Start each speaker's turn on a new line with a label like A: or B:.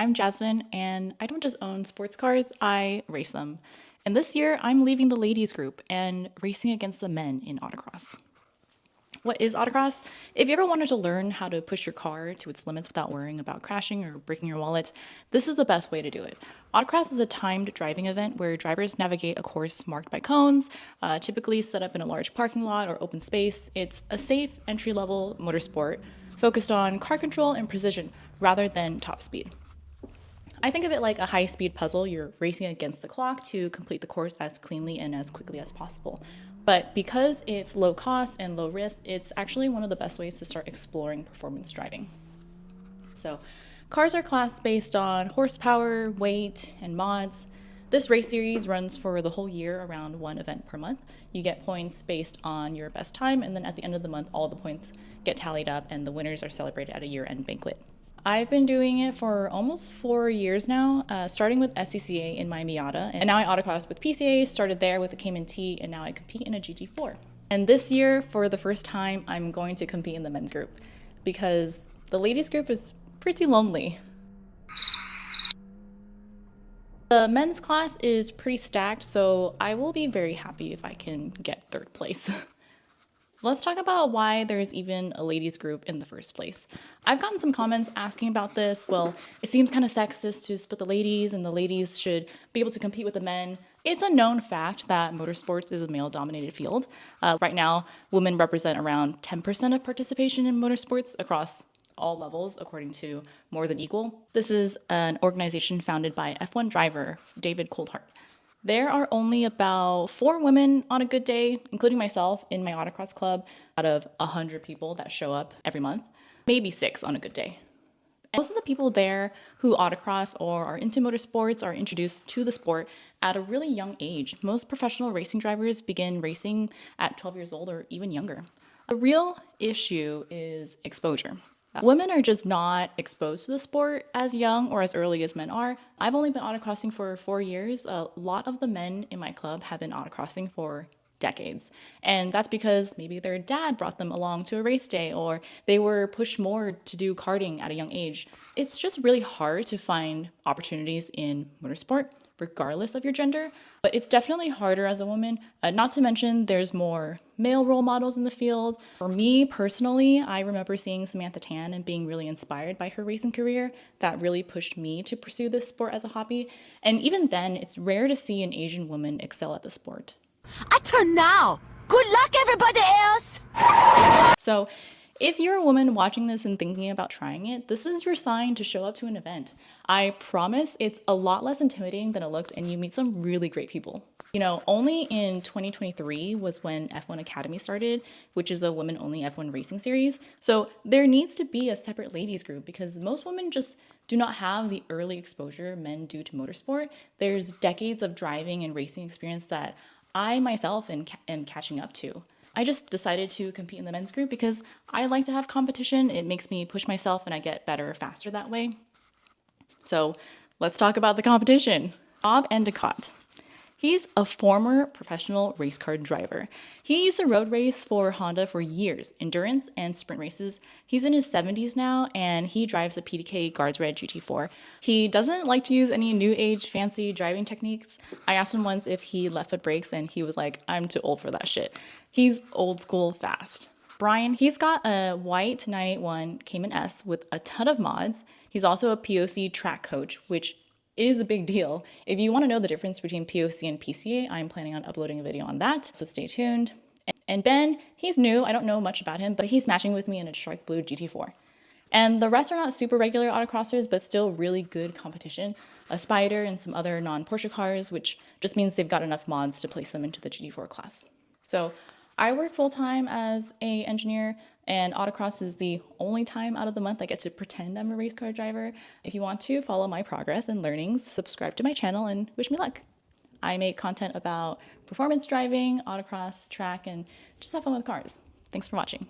A: I'm Jasmine, and I don't just own sports cars, I race them. And this year, I'm leaving the ladies group and racing against the men in autocross. What is autocross? If you ever wanted to learn how to push your car to its limits without worrying about crashing or breaking your wallet, this is the best way to do it. Autocross is a timed driving event where drivers navigate a course marked by cones, typically set up in a large parking lot or open space. It's a safe, entry-level motorsport focused on car control and precision rather than top speed. I think of it like a high-speed puzzle. You're racing against the clock to complete the course as cleanly and as quickly as possible. But because it's low cost and low risk, it's actually one of the best ways to start exploring performance driving. So, cars are classed based on horsepower, weight, and mods. This race series runs for the whole year, around one event per month. You get points based on your best time, and then at the end of the month, all the points get tallied up and the winners are celebrated at a year-end banquet. I've been doing it for almost 4 years now, starting with SCCA in my Miata, and now I autocross with PCA, started there with the Cayman T, and now I compete in a GT4. And this year, for the first time, I'm going to compete in the men's group, because the ladies group is pretty lonely. The men's class is pretty stacked, so I will be very happy if I can get third place. Let's talk about why there's even a ladies group in the first place. I've gotten some comments asking about this. Well, it seems kind of sexist to split the ladies and the ladies should be able to compete with the men. It's a known fact that motorsports is a male-dominated field. Right now, women represent around 10% of participation in motorsports across all levels, according to More Than Equal. This is an organization founded by F1 driver David Coulthard. There are only about 4 women on a good day, including myself, in my autocross club, out of 100 people that show up every month. Maybe 6 on a good day. And most of the people there who autocross or are into motorsports are introduced to the sport at a really young age. Most professional racing drivers begin racing at 12 years old or even younger. The real issue is exposure. Women are just not exposed to the sport as young or as early as men are. I've only been autocrossing for 4 years. A lot of the men in my club have been autocrossing for decades. And that's because maybe their dad brought them along to a race day or they were pushed more to do karting at a young age. It's just really hard to find opportunities in motorsport, regardless of your gender, but it's definitely harder as a woman. Not to mention there's more male role models in the field. For me personally, I remember seeing Samantha Tan and being really inspired by her racing career. That really pushed me to pursue this sport as a hobby. And even then, it's rare to see an Asian woman excel at the sport.
B: I turn now. Good luck, everybody else.
A: So if you're a woman watching this and thinking about trying it, this is your sign to show up to an event. I promise it's a lot less intimidating than it looks and you meet some really great people. You know, only in 2023 was when F1 Academy started, which is a women-only F1 racing series. So there needs to be a separate ladies group because most women just do not have the early exposure men do to motorsport. There's decades of driving and racing experience that I myself am catching up to. I just decided to compete in the men's group because I like to have competition. It makes me push myself and I get better faster that way. So let's talk about the competition. Bob Endicott. He's a former professional race car driver. He used to road race for Honda for years, endurance and sprint races. He's in his 70s now, and he drives a PDK Guards Red GT4. He doesn't like to use any new age fancy driving techniques. I asked him once if he left foot brakes, and he was like, I'm too old for that shit. He's old school fast. Brian, he's got a white 981 Cayman S with a ton of mods. He's also a POC track coach, which is a big deal. If you want to know the difference between POC and PCA, I'm planning on uploading a video on that, so stay tuned. And Ben, he's new. I don't know much about him, but he's matching with me in a Shark Blue GT4. And the rest are not super regular autocrossers, but still really good competition. A Spider and some other non-Porsche cars, which just means they've got enough mods to place them into the GT4 class. So I work full-time as an engineer, and autocross is the only time out of the month I get to pretend I'm a race car driver. If you want to follow my progress and learnings, subscribe to my channel and wish me luck. I make content about performance driving, autocross, track, and just have fun with cars. Thanks for watching.